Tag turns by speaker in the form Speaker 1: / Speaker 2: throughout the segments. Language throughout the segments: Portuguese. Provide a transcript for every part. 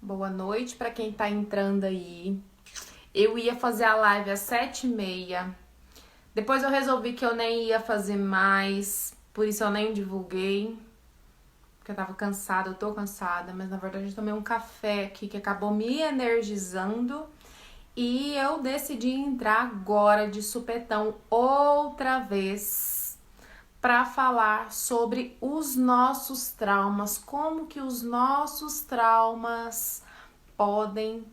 Speaker 1: Boa noite para quem tá entrando aí. Eu ia fazer a live às 7h30. Depois eu resolvi que eu nem ia fazer mais, por isso eu nem divulguei. Porque eu tava cansada, eu tô cansada, mas na verdade eu tomei um café aqui que acabou me energizando. E eu decidi entrar agora de supetão outra vez para falar sobre os nossos traumas, como que os nossos traumas podem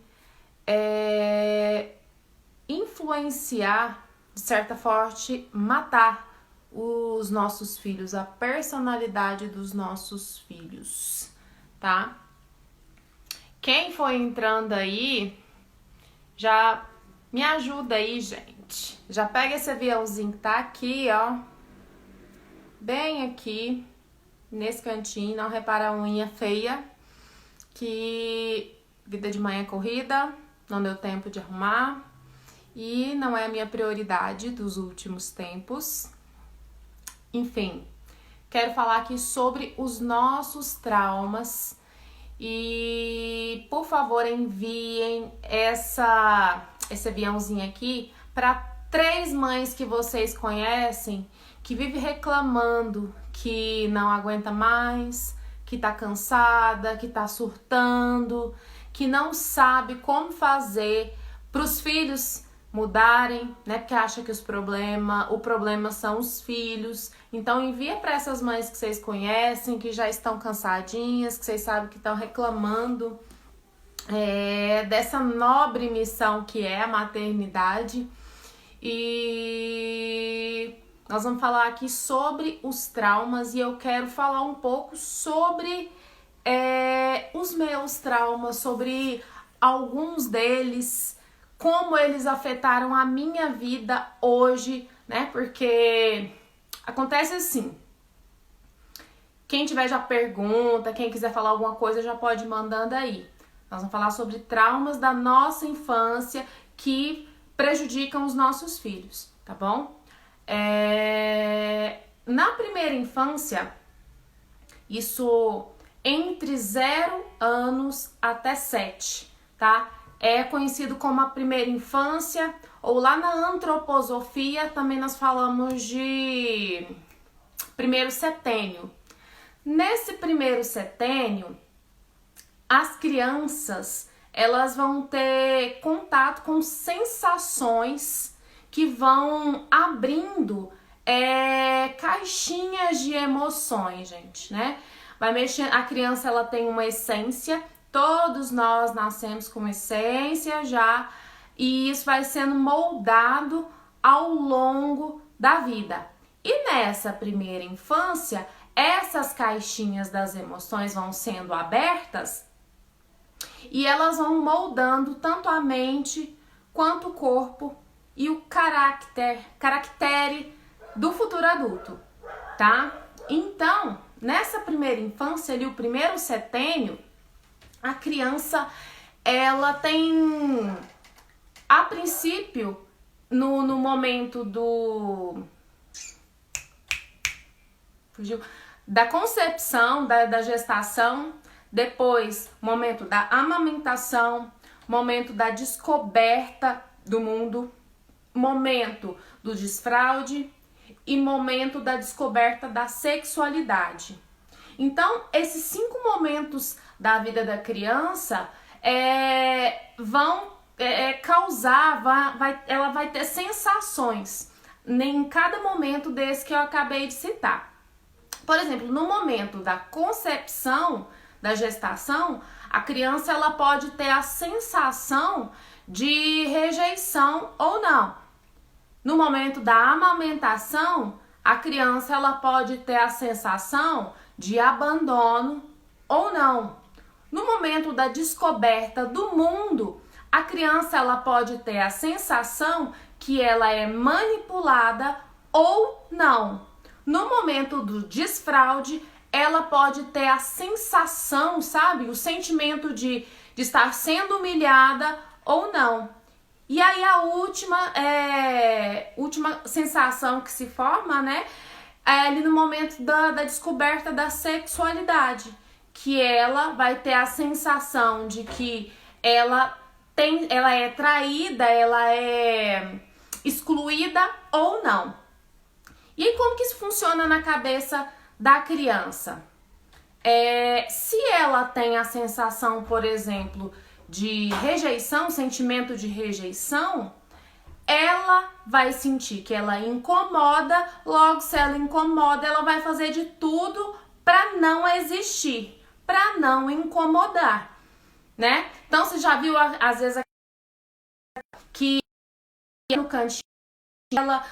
Speaker 1: influenciar, de certa forma, matar os nossos filhos, a personalidade dos nossos filhos, tá? Quem foi entrando aí, já me ajuda aí, gente. Já pega esse aviãozinho que tá aqui, ó. Bem aqui, nesse cantinho. Não repara a unha feia. Que vida de mãe é corrida, não deu tempo de arrumar. E não é a minha prioridade dos últimos tempos. Enfim, quero falar aqui sobre os nossos traumas. E, por favor, enviem esse aviãozinho aqui para 3 mães que vocês conhecem que vivem reclamando que não aguenta mais, que tá cansada, que tá surtando, que não sabe como fazer para os filhos mudarem, né? Porque acha que o problema são os filhos. Então envia para essas mães que vocês conhecem, que já estão cansadinhas, que vocês sabem que estão reclamando dessa nobre missão que é a maternidade. E nós vamos falar aqui sobre os traumas e eu quero falar um pouco sobre os meus traumas, sobre alguns deles, como eles afetaram a minha vida hoje, né? Porque acontece assim, quem tiver já pergunta, quem quiser falar alguma coisa já pode ir mandando aí. Nós vamos falar sobre traumas da nossa infância que prejudicam os nossos filhos, tá bom? Na primeira infância, isso entre 0 anos até 7, tá? É conhecido como a primeira infância, ou lá na antroposofia também nós falamos de primeiro setênio. Nesse primeiro setênio, as crianças, elas vão ter contato com sensações que vão abrindo caixinhas de emoções, gente, né? Vai mexer, a criança, ela tem uma essência, todos nós nascemos com essência já, e isso vai sendo moldado ao longo da vida. E nessa primeira infância, essas caixinhas das emoções vão sendo abertas e elas vão moldando tanto a mente quanto o corpo e o caractere do futuro adulto, tá? Então, nessa primeira infância, ali, o primeiro setênio, a criança, ela tem, a princípio, no momento da concepção, da gestação, depois, momento da amamentação, momento da descoberta do mundo, momento do desfraude e momento da descoberta da sexualidade. Então, esses 5 momentos da vida da criança vão causar, ela vai ter sensações em cada momento desse que eu acabei de citar. Por exemplo, no momento da concepção, da gestação, a criança, ela pode ter a sensação de rejeição ou não. No momento da amamentação, a criança, ela pode ter a sensação de abandono ou não. No momento da descoberta do mundo, a criança, ela pode ter a sensação que ela é manipulada ou não. No momento do desfraude, ela pode ter a sensação, sabe? O sentimento de estar sendo humilhada ou não. E aí a última sensação que se forma, né? É ali no momento da descoberta da sexualidade. que ela vai ter a sensação de que ela é traída, ela é excluída ou não. E aí, como que isso funciona na cabeça da criança? Se ela tem a sensação, por exemplo, de rejeição, sentimento de rejeição, ela vai sentir que ela incomoda, logo se ela incomoda, ela vai fazer de tudo para não existir, para não incomodar, né? Então você já viu às vezes que no cantinho ela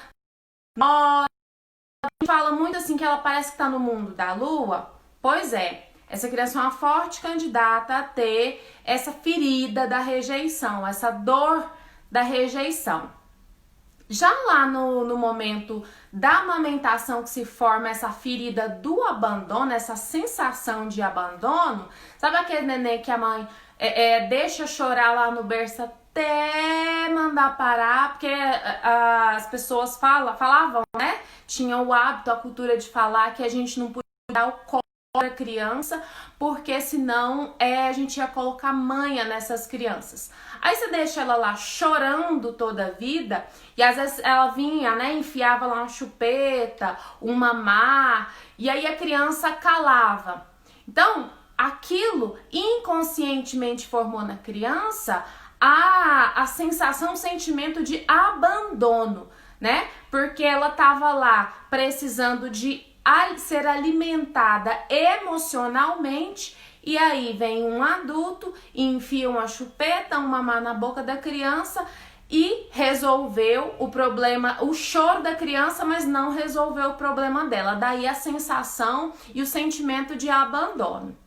Speaker 1: fala muito assim que ela parece que tá no mundo da lua? Pois é, essa criança é uma forte candidata a ter essa ferida da rejeição, essa dor da rejeição. Já lá no momento da amamentação que se forma essa ferida do abandono, essa sensação de abandono, sabe aquele neném que a mãe deixa chorar lá no berço até mandar parar, porque as pessoas falavam, né? Tinham o hábito, a cultura de falar que a gente não podia dar o colo para a criança, porque senão a gente ia colocar manha nessas crianças. Aí você deixa ela lá chorando toda a vida, e às vezes ela vinha, né, enfiava lá uma chupeta, um mamá, e aí a criança calava. Então, aquilo inconscientemente formou na criança a sensação, o sentimento de abandono, né? Porque ela tava lá precisando de ser alimentada emocionalmente, e aí vem um adulto e enfia uma chupeta, um mamá na boca da criança e resolveu o problema, o choro da criança, mas não resolveu o problema dela. Daí a sensação e o sentimento de abandono.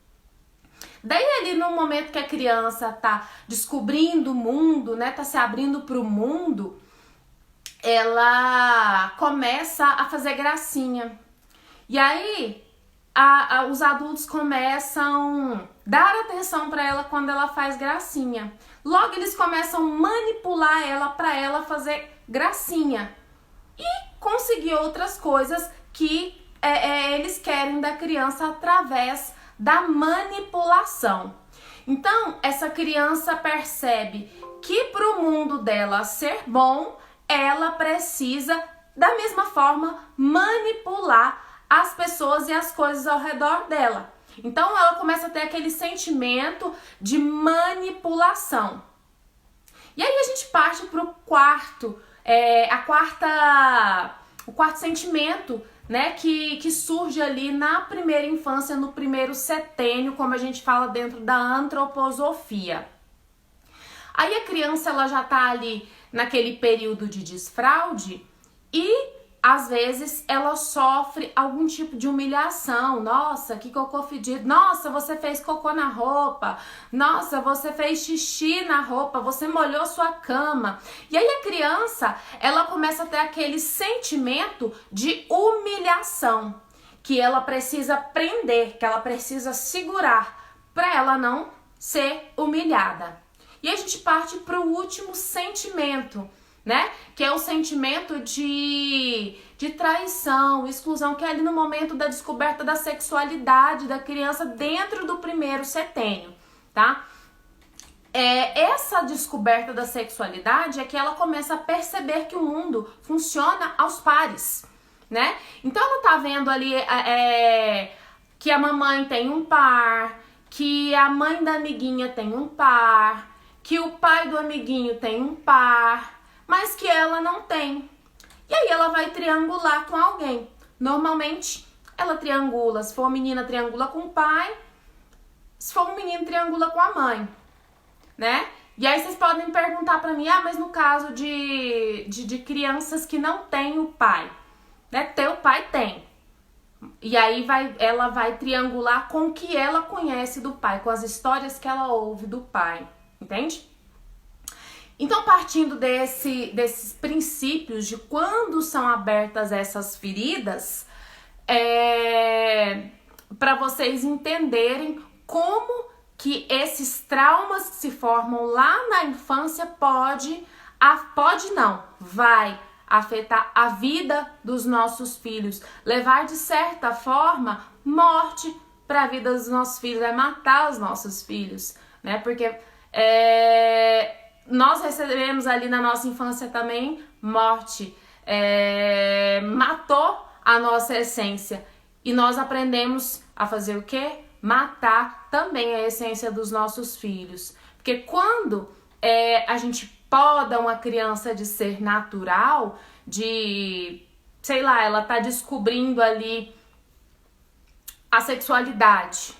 Speaker 1: Daí ali no momento que a criança tá descobrindo o mundo, né, tá se abrindo pro mundo, ela começa a fazer gracinha. E aí os adultos começam a dar atenção para ela quando ela faz gracinha. Logo eles começam a manipular ela para ela fazer gracinha e conseguir outras coisas que eles querem da criança através da manipulação. Então essa criança percebe que para o mundo dela ser bom, ela precisa da mesma forma manipular as pessoas e as coisas ao redor dela. Então ela começa a ter aquele sentimento de manipulação. E aí a gente parte para o quarto sentimento, né, que surge ali na primeira infância, no primeiro setênio, como a gente fala dentro da antroposofia. Aí a criança ela já tá ali naquele período de desfraude e às vezes ela sofre algum tipo de humilhação. Nossa, que cocô fedido. Nossa, você fez cocô na roupa. Nossa, você fez xixi na roupa. Você molhou sua cama. E aí a criança, ela começa a ter aquele sentimento de humilhação, que ela precisa prender, que ela precisa segurar para ela não ser humilhada. E a gente parte para o último sentimento, né? Que é o sentimento de traição, exclusão, que é ali no momento da descoberta da sexualidade da criança dentro do primeiro setênio, tá? Essa descoberta da sexualidade é que ela começa a perceber que o mundo funciona aos pares, né? Então ela tá vendo ali que a mamãe tem um par, que a mãe da amiguinha tem um par, que o pai do amiguinho tem um par, mas que ela não tem. E aí ela vai triangular com alguém. Normalmente ela triangula, se for uma menina triangula com o pai, se for um menino triangula com a mãe, né? E aí vocês podem perguntar pra mim, mas no caso de crianças que não têm o pai, né? Teu pai tem. E aí ela vai triangular com o que ela conhece do pai, com as histórias que ela ouve do pai, entende? Então, partindo desses princípios de quando são abertas essas feridas, para vocês entenderem como que esses traumas que se formam lá na infância vai afetar a vida dos nossos filhos, levar de certa forma morte para a vida dos nossos filhos, é matar os nossos filhos, né? Porque nós recebemos ali na nossa infância também morte, matou a nossa essência. E nós aprendemos a fazer o quê? Matar também a essência dos nossos filhos. Porque quando a gente poda uma criança de ser natural, sei lá, ela tá descobrindo ali a sexualidade.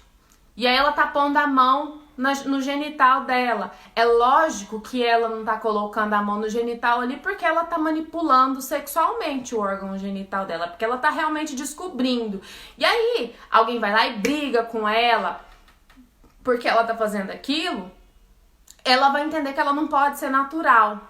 Speaker 1: E aí ela tá pondo a mão no genital dela. É lógico que ela não tá colocando a mão no genital ali porque ela tá manipulando sexualmente o órgão genital dela, porque ela tá realmente descobrindo. E aí, alguém vai lá e briga com ela porque ela tá fazendo aquilo, ela vai entender que ela não pode ser natural.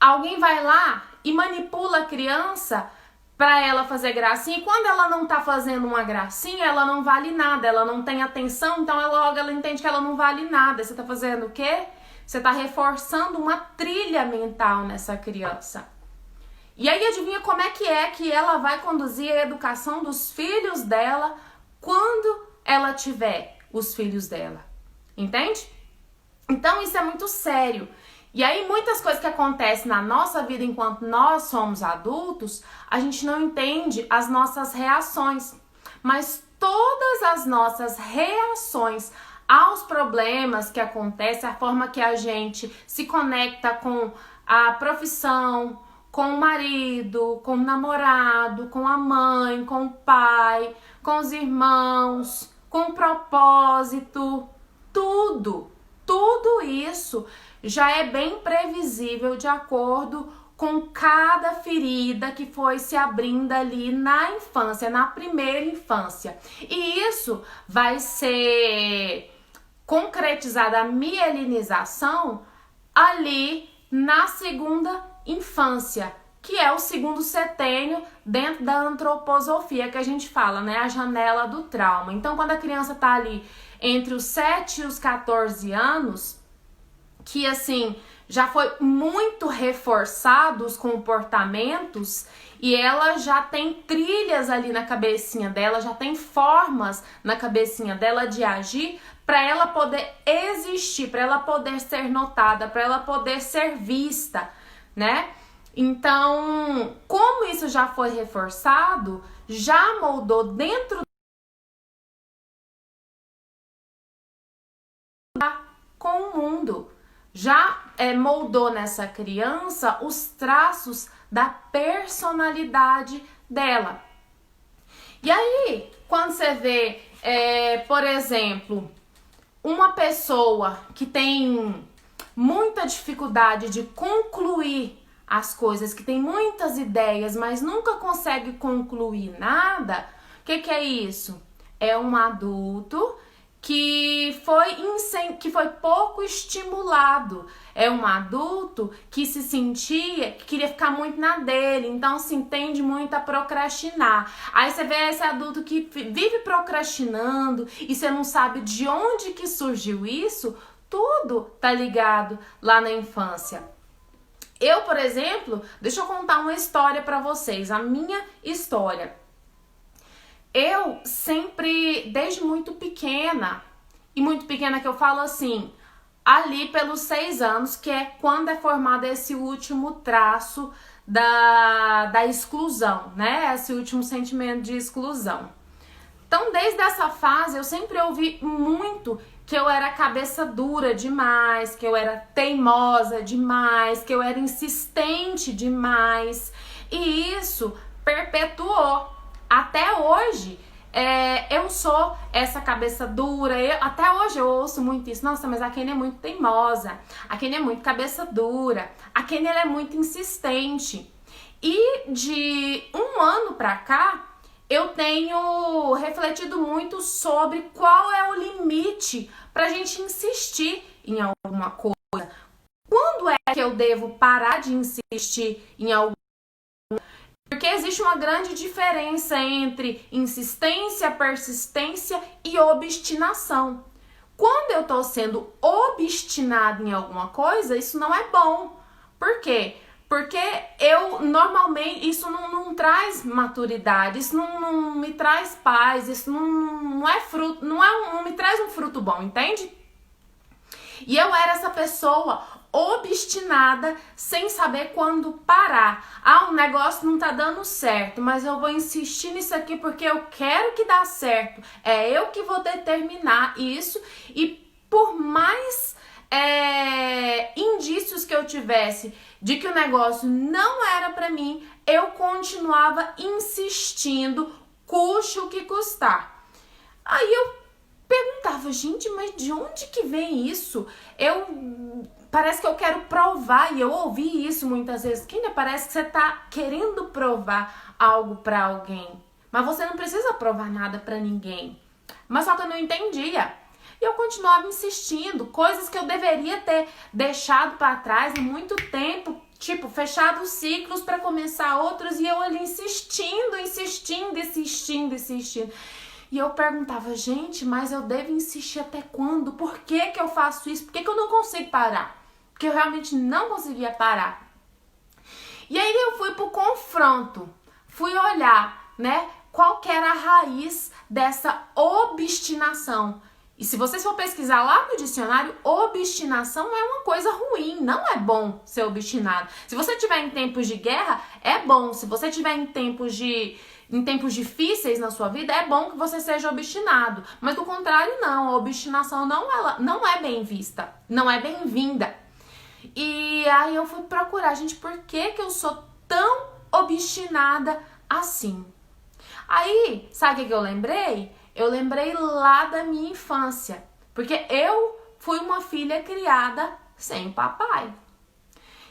Speaker 1: Alguém vai lá e manipula a criança para ela fazer gracinha, e quando ela não tá fazendo uma gracinha, ela não vale nada, ela não tem atenção, então logo ela entende que ela não vale nada. Você tá fazendo o quê? Você tá reforçando uma trilha mental nessa criança. E aí adivinha como é que ela vai conduzir a educação dos filhos dela quando ela tiver os filhos dela. Entende? Então isso é muito sério. E aí muitas coisas que acontecem na nossa vida enquanto nós somos adultos, a gente não entende as nossas reações. Mas todas as nossas reações aos problemas que acontecem, a forma que a gente se conecta com a profissão, com o marido, com o namorado, com a mãe, com o pai, com os irmãos, com o propósito, tudo isso já é bem previsível de acordo com cada ferida que foi se abrindo ali na infância, na primeira infância. E isso vai ser concretizada, a mielinização, ali na segunda infância, que é o segundo setênio dentro da antroposofia que a gente fala, né? A janela do trauma. Então, quando a criança tá ali entre os 7 e os 14 anos, que assim, já foi muito reforçado os comportamentos e ela já tem trilhas ali na cabecinha dela, já tem formas na cabecinha dela de agir para ela poder existir, para ela poder ser notada, para ela poder ser vista, né? Então, como isso já foi reforçado, já moldou dentro com o mundo. Já moldou nessa criança os traços da personalidade dela. E aí, quando você vê, por exemplo, uma pessoa que tem muita dificuldade de concluir as coisas, que tem muitas ideias, mas nunca consegue concluir nada, o que é isso? É um adulto que foi pouco estimulado. É um adulto que se sentia, que queria ficar muito na dele, então se tende muito a procrastinar. Aí você vê esse adulto que vive procrastinando e você não sabe de onde que surgiu isso, tudo tá ligado lá na infância. Eu, por exemplo, deixa eu contar uma história pra vocês, a minha história. Eu sempre, desde muito pequena, e muito pequena que eu falo assim, ali pelos 6 anos, que é quando é formado esse último traço da exclusão, né? Esse último sentimento de exclusão. Então, desde essa fase, eu sempre ouvi muito que eu era cabeça dura demais, que eu era teimosa demais, que eu era insistente demais. E isso perpetuou. Até hoje, eu sou essa cabeça dura. Até hoje eu ouço muito isso. Nossa, mas a Kênia é muito teimosa. A Kênia é muito cabeça dura. A Kênia é muito insistente. E de um ano pra cá, eu tenho refletido muito sobre qual é o limite pra gente insistir em alguma coisa. Quando é que eu devo parar de insistir em alguma coisa? Porque existe uma grande diferença entre insistência, persistência e obstinação. Quando eu tô sendo obstinada em alguma coisa, isso não é bom. Por quê? Porque eu, normalmente, isso não traz maturidade, isso não me traz paz, isso não é fruto, não me traz um fruto bom, entende? E eu era essa pessoa obstinada, sem saber quando parar. Ah, o negócio não tá dando certo, mas eu vou insistir nisso aqui porque eu quero que dê certo. É eu que vou determinar isso, e por mais indícios que eu tivesse de que o negócio não era pra mim, eu continuava insistindo, custe o que custar. Aí eu perguntava, gente, mas de onde que vem isso? Parece que eu quero provar, e eu ouvi isso muitas vezes. Kenia, parece que você tá querendo provar algo pra alguém, mas você não precisa provar nada pra ninguém. Mas só que eu não entendia. E eu continuava insistindo, coisas que eu deveria ter deixado pra trás há muito tempo, tipo, fechado ciclos pra começar outros, e eu ali insistindo. E eu perguntava, gente, mas eu devo insistir até quando? Por que que eu faço isso? Por que que eu não consigo parar? Porque eu realmente não conseguia parar. E aí eu fui pro confronto, fui olhar, né, qual que era a raiz dessa obstinação. E se vocês for pesquisar lá no dicionário, obstinação é uma coisa ruim, não é bom ser obstinado. Se você tiver em tempos de guerra, é bom. Se você tiver em tempos difíceis na sua vida, é bom que você seja obstinado. Mas do contrário, não. A obstinação não é bem vista, não é bem-vinda. E aí eu fui procurar, gente, por que que eu sou tão obstinada assim? Aí, sabe o que eu lembrei? Eu lembrei lá da minha infância, porque eu fui uma filha criada sem papai.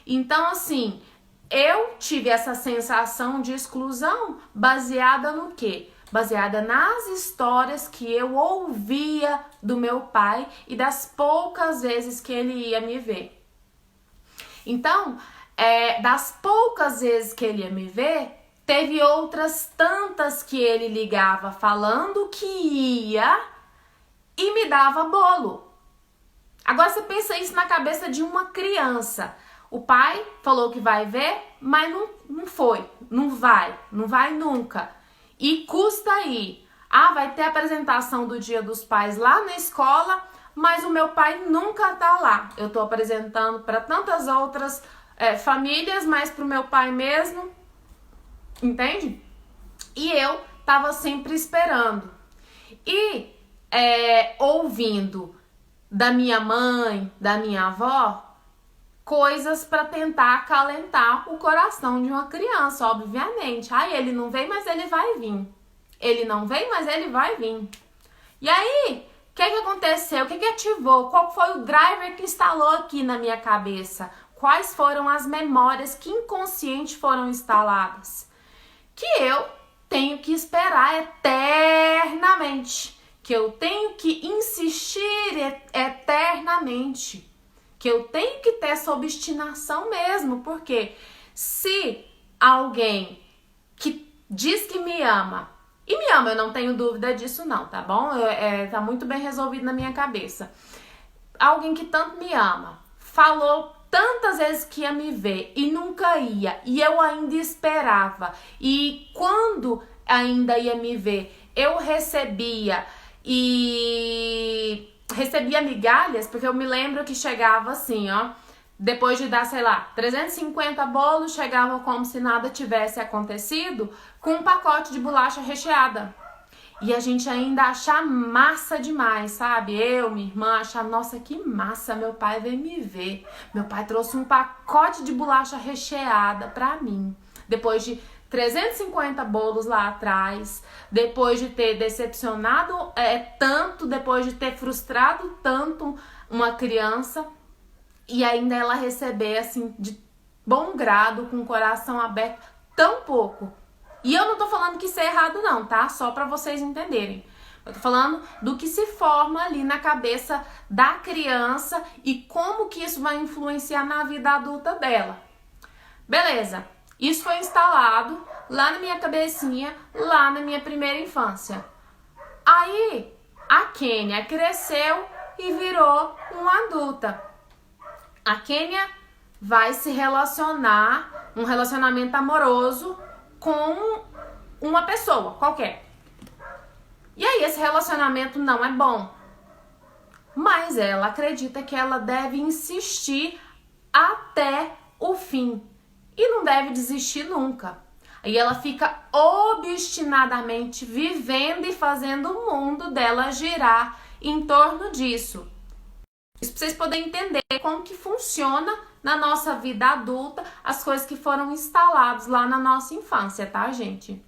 Speaker 1: Então, assim, eu tive essa sensação de exclusão baseada no quê? Baseada nas histórias que eu ouvia do meu pai e das poucas vezes que ele ia me ver. Então, das poucas vezes que ele ia me ver, teve outras tantas que ele ligava falando que ia e me dava bolo. Agora você pensa isso na cabeça de uma criança. O pai falou que vai ver, mas não foi, não vai nunca. E custa ir. Ah, vai ter apresentação do Dia dos Pais lá na escola, mas o meu pai nunca tá lá. Eu tô apresentando para tantas outras famílias, mas pro meu pai mesmo, entende? E eu tava sempre esperando. E ouvindo da minha mãe, da minha avó, coisas para tentar acalentar o coração de uma criança, obviamente. Ai, ele não vem, mas ele vai vir. Ele não vem, mas ele vai vir. E aí, o que aconteceu? O que ativou? Qual foi o driver que instalou aqui na minha cabeça? Quais foram as memórias que inconscientes foram instaladas? Que eu tenho que esperar eternamente. Que eu tenho que insistir eternamente. Que eu tenho que ter essa obstinação mesmo. Porque se alguém que diz que me ama, e me ama, eu não tenho dúvida disso não, tá bom? Tá muito bem resolvido na minha cabeça. Alguém que tanto me ama, falou tantas vezes que ia me ver e nunca ia, e eu ainda esperava. E quando ainda ia me ver, eu recebia migalhas, porque eu me lembro que chegava assim, ó, depois de dar, sei lá, 350 bolos, chegava como se nada tivesse acontecido, com um pacote de bolacha recheada. E a gente ainda achar massa demais, sabe? Eu, minha irmã, achar, nossa, que massa, meu pai veio me ver. Meu pai trouxe um pacote de bolacha recheada pra mim. Depois de 350 bolos lá atrás, depois de ter decepcionado tanto, depois de ter frustrado tanto uma criança, e ainda ela receber, assim, de bom grado, com o coração aberto, tão pouco. E eu não tô falando que isso é errado não, tá? Só pra vocês entenderem. Eu tô falando do que se forma ali na cabeça da criança e como que isso vai influenciar na vida adulta dela. Beleza, isso foi instalado lá na minha cabecinha, lá na minha primeira infância. Aí, a Kenia cresceu e virou uma adulta. A Kenia vai se relacionar, um relacionamento amoroso com uma pessoa qualquer. E aí esse relacionamento não é bom. Mas ela acredita que ela deve insistir até o fim. E não deve desistir nunca. Aí ela fica obstinadamente vivendo e fazendo o mundo dela girar em torno disso. Isso para vocês poderem entender como que funciona na nossa vida adulta as coisas que foram instaladas lá na nossa infância, tá, gente?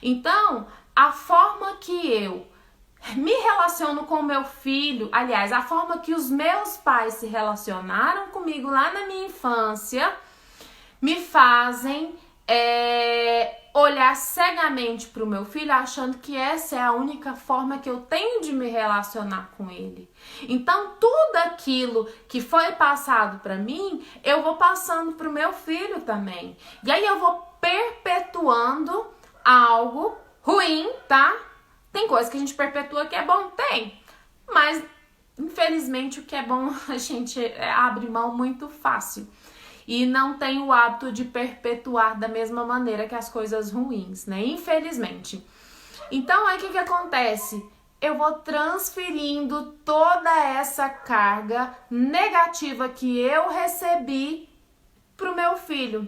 Speaker 1: Então, a forma que eu me relaciono com o meu filho, aliás, a forma que os meus pais se relacionaram comigo lá na minha infância, me fazem olhar cegamente para o meu filho, achando que essa é a única forma que eu tenho de me relacionar com ele. Então, tudo aquilo que foi passado para mim, eu vou passando para o meu filho também. E aí eu vou perpetuando algo ruim, tá? Tem coisa que a gente perpetua que é bom? Tem. Mas, infelizmente, o que é bom a gente abre mão muito fácil. E não tem o hábito de perpetuar da mesma maneira que as coisas ruins, né? Infelizmente. Então, aí o que acontece? Eu vou transferindo toda essa carga negativa que eu recebi pro meu filho.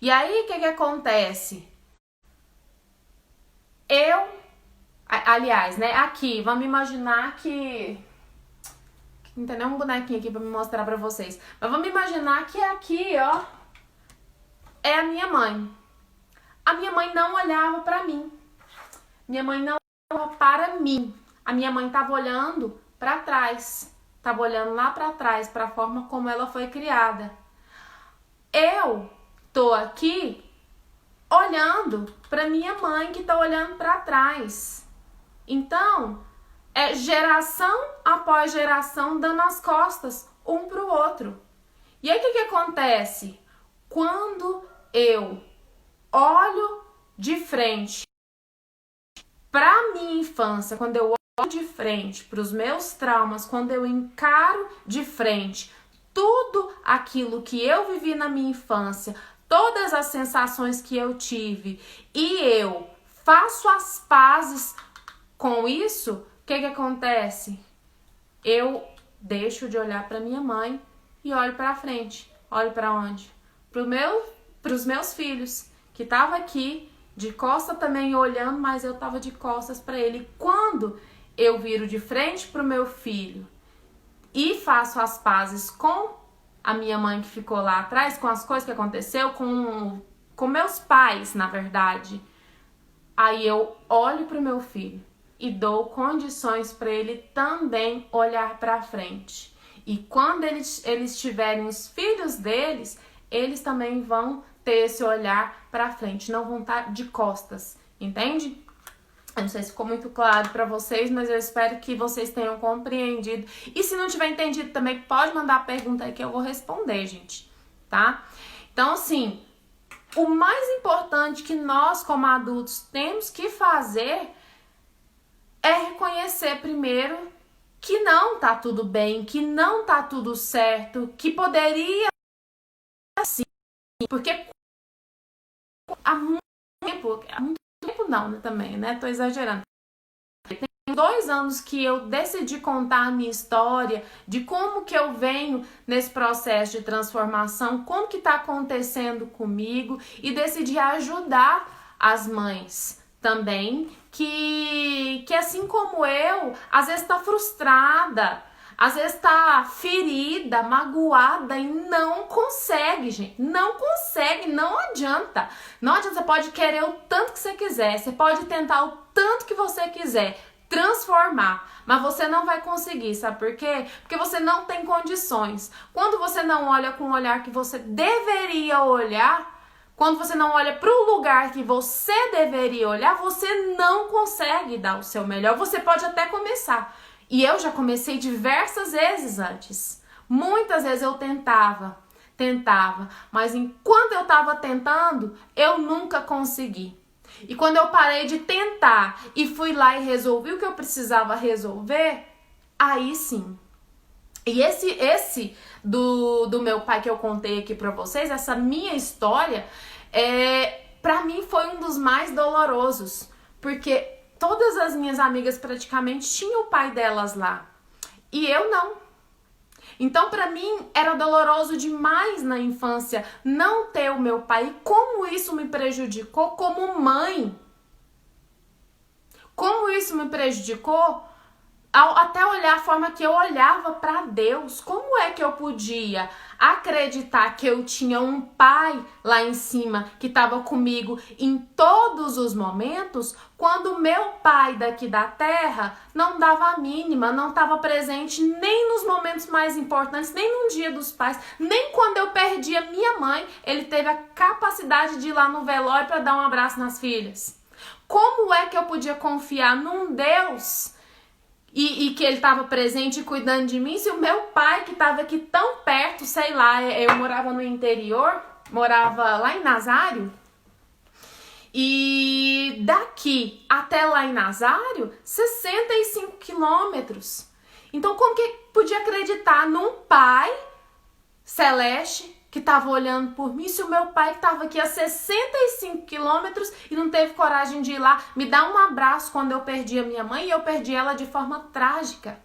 Speaker 1: E aí, o que acontece? Aliás, né, aqui, vamos imaginar que... Não tem nenhum bonequinho aqui pra me mostrar pra vocês. Mas vamos imaginar que aqui, ó, é a minha mãe. A minha mãe não olhava pra mim. Minha mãe não olhava para mim. A minha mãe tava olhando pra trás. Tava olhando lá pra trás, pra forma como ela foi criada. Eu tô aqui olhando pra minha mãe que tá olhando pra trás. Então, é geração após geração dando as costas um pro outro. E aí o que acontece? Quando eu olho de frente pra minha infância, quando eu olho de frente pros meus traumas, quando eu encaro de frente tudo aquilo que eu vivi na minha infância, todas as sensações que eu tive, e eu faço as pazes com isso, o que acontece? Eu deixo de olhar para minha mãe e olho para frente. Olho para onde? Para os meus filhos, que estavam aqui, de costa também olhando, mas eu estava de costas para ele. Quando eu viro de frente para o meu filho e faço as pazes com a minha mãe que ficou lá atrás, com as coisas que aconteceu, com meus pais, na verdade, aí eu olho para o meu filho e dou condições para ele também olhar para frente. E quando eles tiverem os filhos deles, eles também vão ter esse olhar para frente, não vão estar de costas, entende? Eu não sei se ficou muito claro para vocês, mas eu espero que vocês tenham compreendido. E se não tiver entendido também, pode mandar a pergunta aí que eu vou responder, gente, tá? Então, assim, o mais importante que nós, como adultos, temos que fazer é reconhecer primeiro que não tá tudo bem, que não tá tudo certo, que poderia assim, porque há muito tempo não, né, também, né? Tô exagerando. Tem 2 anos que eu decidi contar a minha história, de como que eu venho nesse processo de transformação, como que tá acontecendo comigo, e decidi ajudar as mães também, que assim como eu, às vezes tá frustrada, às vezes tá ferida, magoada e não consegue, gente. Não consegue, não adianta. Não adianta, você pode querer o tanto que você quiser, você pode tentar o tanto que você quiser transformar, mas você não vai conseguir, sabe por quê? Porque você não tem condições. Quando você não olha com o olhar que você deveria olhar, quando você não olha para o lugar que você deveria olhar, você não consegue dar o seu melhor. Você pode até começar. E eu já comecei diversas vezes antes. Muitas vezes eu tentava, mas enquanto eu estava tentando, eu nunca consegui. E quando eu parei de tentar e fui lá e resolvi o que eu precisava resolver, aí sim, E esse do meu pai que eu contei aqui pra vocês, essa minha história, pra mim foi um dos mais dolorosos. Porque todas as minhas amigas praticamente tinham o pai delas lá. E eu não. Então, pra mim, era doloroso demais na infância não ter o meu pai. E como isso me prejudicou como mãe. Como isso me prejudicou até olhar a forma que eu olhava para Deus. Como é que eu podia acreditar que eu tinha um pai lá em cima que estava comigo em todos os momentos, quando meu pai daqui da terra não dava a mínima, não estava presente nem nos momentos mais importantes, nem no Dia dos Pais, nem quando eu perdi a minha mãe, ele teve a capacidade de ir lá no velório para dar um abraço nas filhas. Como é que eu podia confiar num Deus e que ele estava presente e cuidando de mim, se o meu pai, que estava aqui tão perto, sei lá, eu morava no interior, morava lá em Nazário, e daqui até lá em Nazário, 65 quilômetros. Então, como que podia acreditar num pai celeste que estava olhando por mim, se o meu pai estava aqui a 65 quilômetros e não teve coragem de ir lá me dar um abraço quando eu perdi a minha mãe, e eu perdi ela de forma trágica,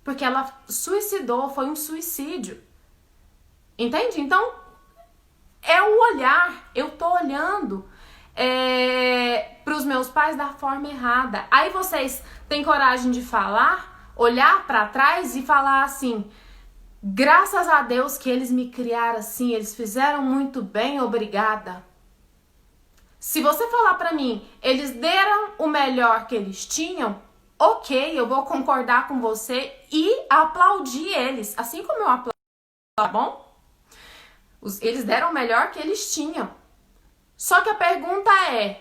Speaker 1: porque ela suicidou, foi um suicídio. Entende? Então, é o olhar, eu tô olhando para os meus pais da forma errada. Aí vocês têm coragem de falar, olhar para trás e falar assim: graças a Deus que eles me criaram assim, eles fizeram muito bem, obrigada. Se você falar pra mim, eles deram o melhor que eles tinham, ok, eu vou concordar com você e aplaudir eles, assim como eu aplaudi, tá bom? Eles deram o melhor que eles tinham. Só que a pergunta é,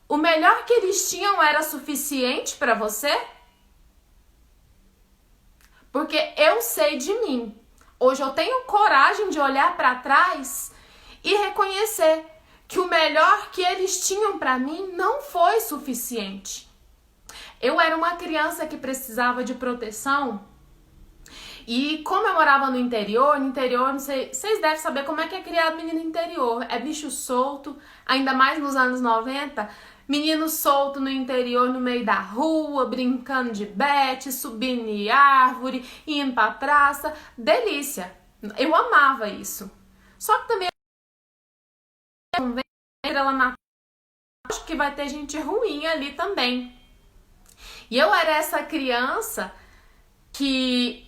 Speaker 1: o melhor que eles tinham era suficiente pra você? Porque eu sei de mim. Hoje eu tenho coragem de olhar para trás e reconhecer que o melhor que eles tinham para mim não foi suficiente. Eu era uma criança que precisava de proteção e como eu morava no interior, não sei, vocês devem saber como é que é criado menino no interior. É bicho solto, ainda mais nos anos 90. Menino solto no interior, no meio da rua, brincando de bete, subindo em árvore, indo pra praça. Delícia! Eu amava isso. Só que também ela na acho que vai ter gente ruim ali também. E eu era essa criança que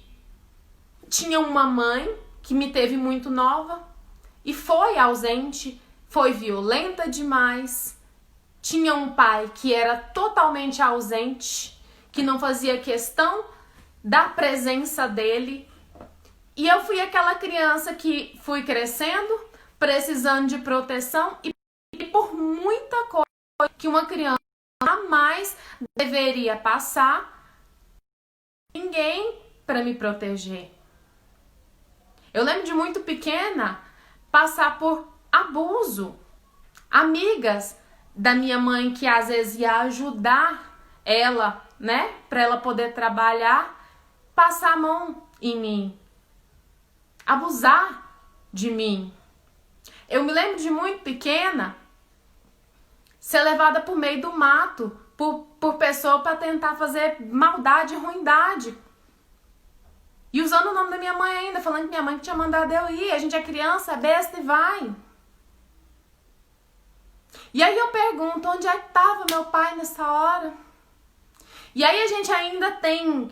Speaker 1: tinha uma mãe que me teve muito nova e foi ausente, foi violenta demais. Tinha um pai que era totalmente ausente, que não fazia questão da presença dele. E eu fui aquela criança que fui crescendo, precisando de proteção e por muita coisa que uma criança jamais deveria passar, ninguém para me proteger. Eu lembro de muito pequena passar por abuso. Amigas da minha mãe que às vezes ia ajudar ela, né, para ela poder trabalhar, passar a mão em mim, abusar de mim. Eu me lembro de muito pequena ser levada por meio do mato por pessoa para tentar fazer maldade e ruindade. E usando o nome da minha mãe ainda, falando que minha mãe tinha mandado eu ir. A gente é criança, é besta e vai. E aí eu pergunto, onde é que estava meu pai nessa hora? E aí a gente ainda tem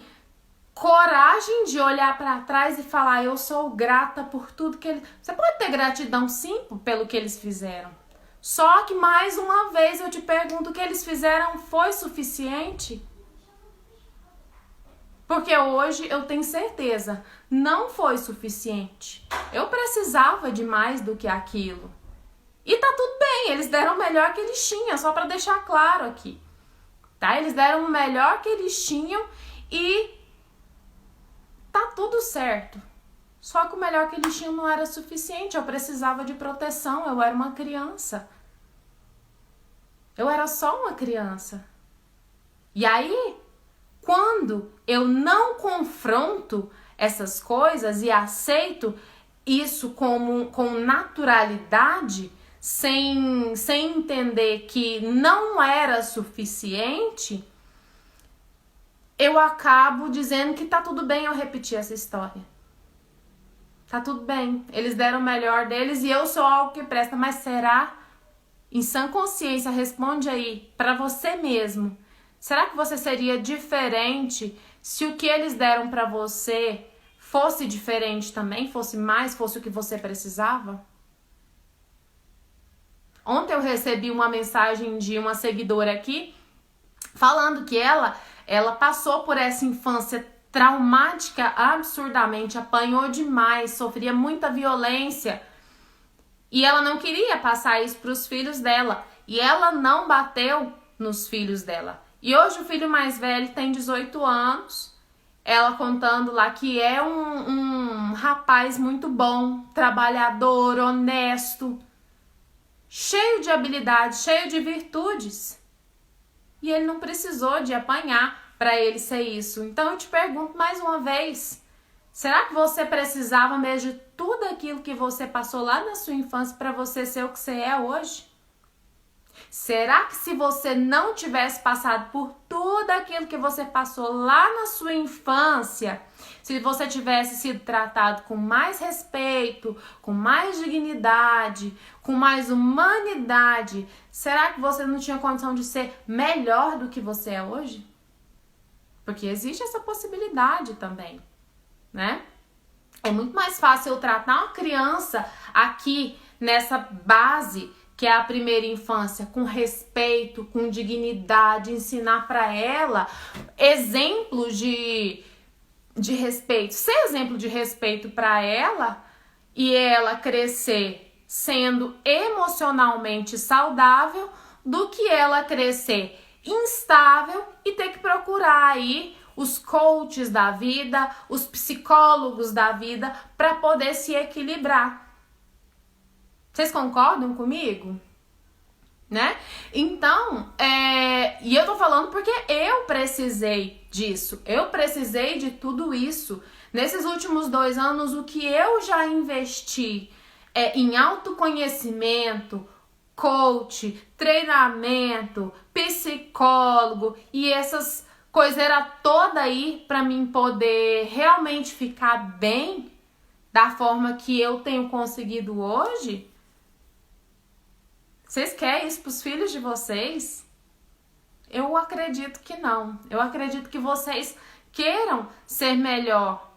Speaker 1: coragem de olhar para trás e falar, eu sou grata por tudo que eles... Você pode ter gratidão sim pelo que eles fizeram. Só que mais uma vez eu te pergunto, o que eles fizeram foi suficiente? Porque hoje eu tenho certeza, não foi suficiente. Eu precisava de mais do que aquilo. E tá tudo bem, eles deram o melhor que eles tinham, só para deixar claro aqui. Tá? Eles deram o melhor que eles tinham e tá tudo certo. Só que o melhor que eles tinham não era suficiente, eu precisava de proteção, eu era uma criança. Eu era só uma criança. E aí, quando eu não confronto essas coisas e aceito isso com naturalidade, sem entender que não era suficiente, eu acabo dizendo que tá tudo bem eu repetir essa história. Tá tudo bem, eles deram o melhor deles e eu sou algo que presta, mas será? Em sã consciência, responde aí pra você mesmo. Será que você seria diferente se o que eles deram pra você fosse diferente também, fosse mais, fosse o que você precisava? Ontem eu recebi uma mensagem de uma seguidora aqui falando que ela passou por essa infância traumática absurdamente, apanhou demais, sofria muita violência e ela não queria passar isso para os filhos dela e ela não bateu nos filhos dela. E hoje o filho mais velho tem 18 anos, ela contando lá que é um rapaz muito bom, trabalhador, honesto, cheio de habilidades, cheio de virtudes. E ele não precisou de apanhar para ele ser isso. Então eu te pergunto mais uma vez, será que você precisava mesmo de tudo aquilo que você passou lá na sua infância para você ser o que você é hoje? Será que se você não tivesse passado por tudo aquilo que você passou lá na sua infância, se você tivesse sido tratado com mais respeito, com mais dignidade, com mais humanidade, será que você não tinha condição de ser melhor do que você é hoje? Porque existe essa possibilidade também, né? É muito mais fácil eu tratar uma criança aqui nessa base que é a primeira infância, com respeito, com dignidade, ensinar para ela exemplos de respeito, ser exemplo de respeito para ela e ela crescer sendo emocionalmente saudável, do que ela crescer instável e ter que procurar aí os coaches da vida, os psicólogos da vida para poder se equilibrar. Vocês concordam comigo? Né? Então, e eu tô falando porque eu precisei disso, eu precisei de tudo isso. Nesses últimos 2 anos, o que eu já investi em autoconhecimento, coach, treinamento, psicólogo e essas coiseiras toda aí pra mim poder realmente ficar bem da forma que eu tenho conseguido hoje. Vocês querem isso pros filhos de vocês? Eu acredito que não. Eu acredito que vocês queiram ser melhor,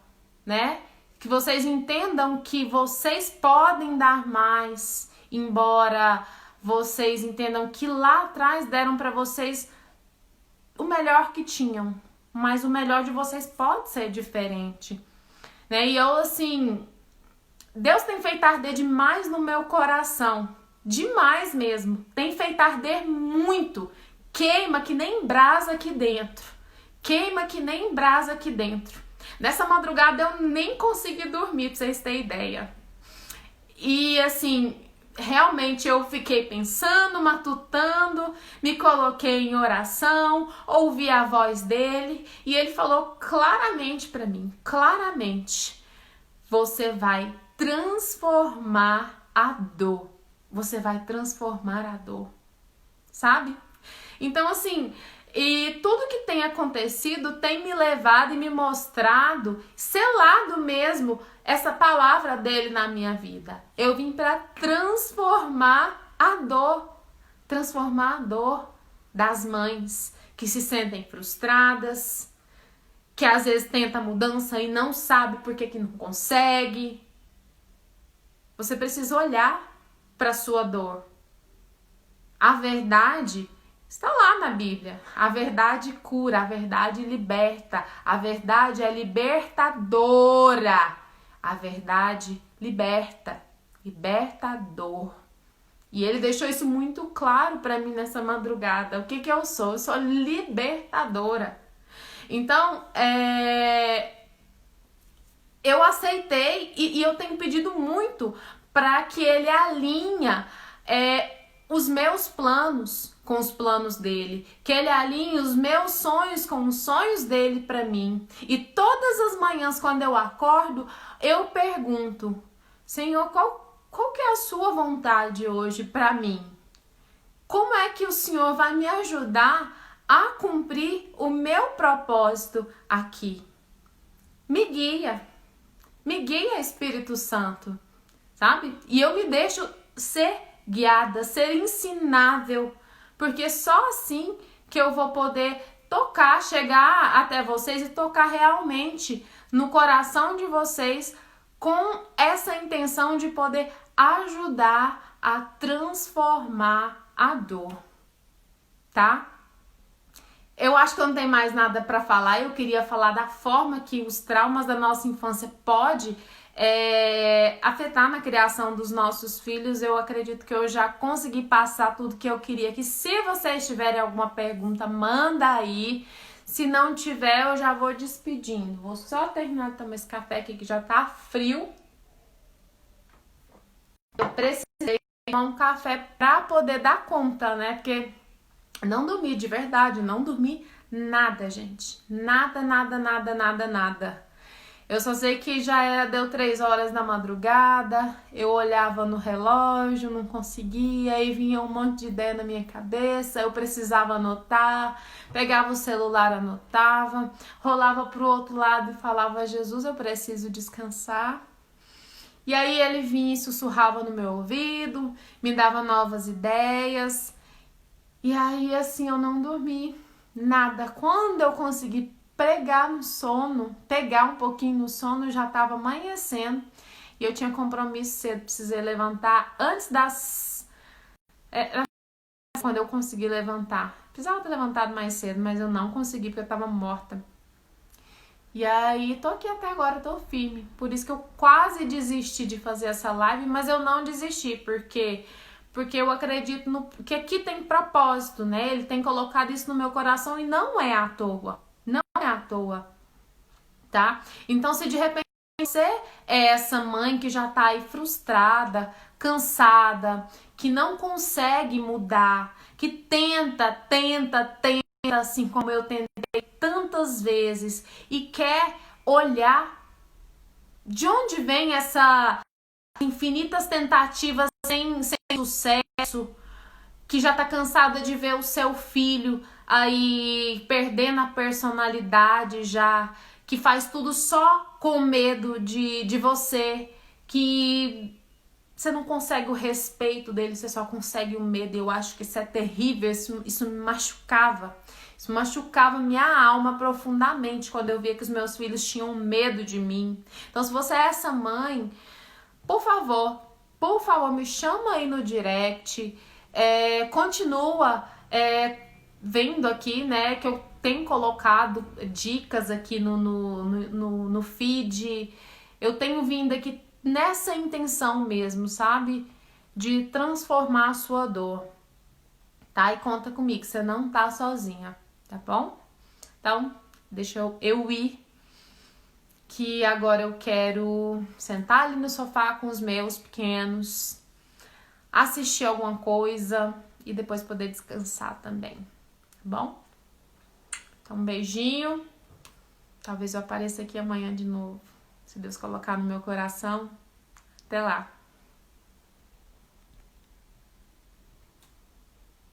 Speaker 1: né? Que vocês entendam que vocês podem dar mais, embora vocês entendam que lá atrás deram para vocês o melhor que tinham, mas o melhor de vocês pode ser diferente, né? E eu, assim, Deus tem feito arder demais no meu coração, demais mesmo, tem feito arder muito, queima que nem brasa aqui dentro, queima que nem brasa aqui dentro. Nessa madrugada eu nem consegui dormir, pra vocês terem ideia. E assim, realmente eu fiquei pensando, matutando, me coloquei em oração, ouvi a voz dele e ele falou claramente pra mim, claramente, você vai transformar a dor. Você vai transformar a dor, sabe? Então, assim, e tudo que tem acontecido tem me levado e me mostrado, selado mesmo, essa palavra dele na minha vida. Eu vim para transformar a dor das mães que se sentem frustradas, que às vezes tenta mudança e não sabe por que não consegue. Você precisa olhar para sua dor. A verdade está lá na Bíblia. A verdade cura, a verdade liberta, a verdade é libertadora. A verdade liberta, liberta a dor. E ele deixou isso muito claro para mim nessa madrugada. O que eu sou? Eu sou libertadora. Então, eu aceitei e eu tenho pedido muito para que ele alinhe os meus planos com os planos dele, que ele alinhe os meus sonhos com os sonhos dele para mim. E todas as manhãs quando eu acordo, eu pergunto: Senhor, qual que é a sua vontade hoje para mim? Como é que o Senhor vai me ajudar a cumprir o meu propósito aqui? Me guia, Espírito Santo, sabe? E eu me deixo ser guiada, ser ensinável, porque só assim que eu vou poder tocar, chegar até vocês e tocar realmente no coração de vocês com essa intenção de poder ajudar a transformar a dor, tá? Eu acho que eu não tenho mais nada para falar. Eu queria falar da forma que os traumas da nossa infância pode afetar na criação dos nossos filhos. Eu acredito que eu já consegui passar tudo que eu queria aqui. Se vocês tiverem alguma pergunta, manda aí. Se não tiver, eu já vou despedindo. Vou só terminar de tomar esse café aqui que já tá frio. Eu precisei tomar um café pra poder dar conta, né? Porque não dormi, de verdade, não dormi nada, gente. Nada. Eu só sei que deu 3 horas da madrugada, eu olhava no relógio, não conseguia, aí vinha um monte de ideia na minha cabeça, eu precisava anotar, pegava o celular, anotava, rolava pro outro lado e falava: Jesus, eu preciso descansar. E aí ele vinha e sussurrava no meu ouvido, me dava novas ideias. E aí, assim, eu não dormi nada. Quando eu consegui pegar um pouquinho no sono, já estava amanhecendo. E eu tinha compromisso cedo, precisei levantar antes das... quando eu consegui levantar. Precisava ter levantado mais cedo, mas eu não consegui porque eu estava morta. E aí, tô aqui até agora, tô firme. Por isso que eu quase desisti de fazer essa live, mas eu não desisti, porque eu acredito que aqui tem propósito, né? Ele tem colocado isso no meu coração e não é à toa. Não é à toa, tá? Então, se de repente você é essa mãe que já tá aí frustrada, cansada, que não consegue mudar, que tenta, assim como eu tentei tantas vezes, e quer olhar de onde vem essa infinitas tentativas sem sucesso, que já tá cansada de ver o seu filho aí perdendo a personalidade já, que faz tudo só com medo de você, que você não consegue o respeito dele, você só consegue o medo. Eu acho que isso é terrível, isso me machucava. Isso machucava minha alma profundamente quando eu via que os meus filhos tinham medo de mim. Então, se você é essa mãe, por favor, me chama aí no direct, continua vendo aqui, né, que eu tenho colocado dicas aqui no feed, eu tenho vindo aqui nessa intenção mesmo, sabe, de transformar a sua dor, tá? E conta comigo, você não tá sozinha, tá bom? Então, deixa eu ir, que agora eu quero sentar ali no sofá com os meus pequenos, assistir alguma coisa e depois poder descansar também, tá bom? Então, um beijinho. Talvez eu apareça aqui amanhã de novo, se Deus colocar no meu coração. Até lá!